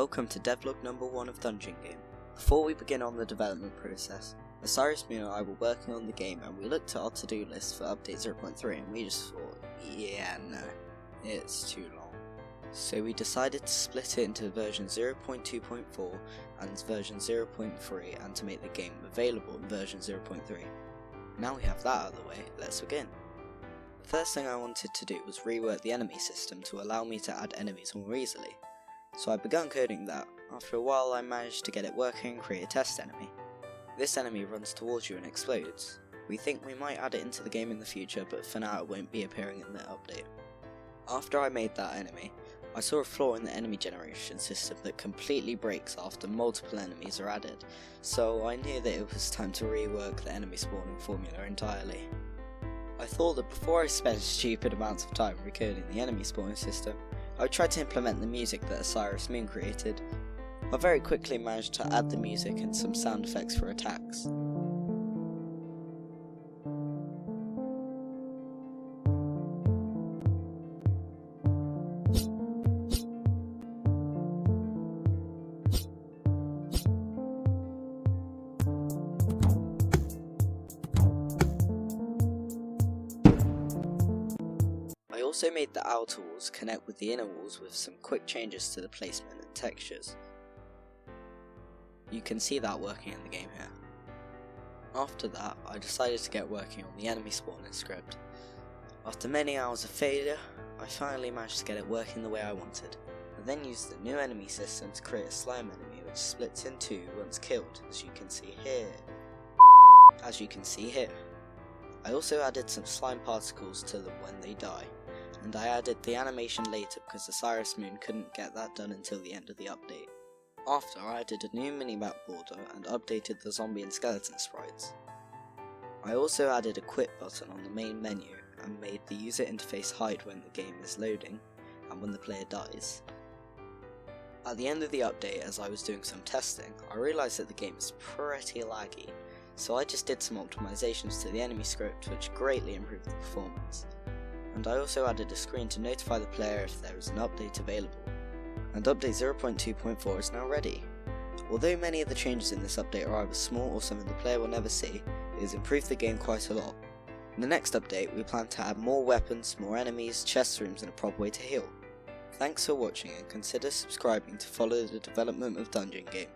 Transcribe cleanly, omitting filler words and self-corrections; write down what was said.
Welcome to Devlog number 1 of Dungeon Game. Before we begin on the development process, OsirisMoon and I were working on the game and we looked at our to-do list for update 0.3 and we just thought, yeah, no, it's too long. So we decided to split it into version 0.2.4 and version 0.3 and to make the game available in version 0.3. Now we have that out of the way, let's begin. The first thing I wanted to do was rework the enemy system to allow me to add enemies more easily. So I began coding that. After a while I managed to get it working and create a test enemy. This enemy runs towards you and explodes. We think we might add it into the game in the future, but for now it won't be appearing in the update. After I made that enemy, I saw a flaw in the enemy generation system that completely breaks after multiple enemies are added, so I knew that it was time to rework the enemy spawning formula entirely. I thought that before I spent stupid amounts of time recoding the enemy spawning system, I would try to implement the music that OsirisMoon created. I very quickly managed to add the music and some sound effects for attacks. I also made the outer walls connect with the inner walls with some quick changes to the placement and textures. You can see that working in the game here. After that, I decided to get working on the enemy spawning script. After many hours of failure, I finally managed to get it working the way I wanted. I then used the new enemy system to create a slime enemy which splits in two once killed, as you can see here. I also added some slime particles to them when they die, and I added the animation later because OsirisMoon couldn't get that done until the end of the update. After, I added a new minimap border and updated the zombie and skeleton sprites. I also added a quit button on the main menu and made the user interface hide when the game is loading and when the player dies. At the end of the update, as I was doing some testing, I realised that the game is pretty laggy, so I just did some optimizations to the enemy script which greatly improved the performance. And I also added a screen to notify the player if there is an update available. And update 0.2.4 is now ready. Although many of the changes in this update are either small or something the player will never see, it has improved the game quite a lot. In the next update we plan to add more weapons, more enemies, chest rooms and a proper way to heal. Thanks for watching and consider subscribing to follow the development of Dungeon Game.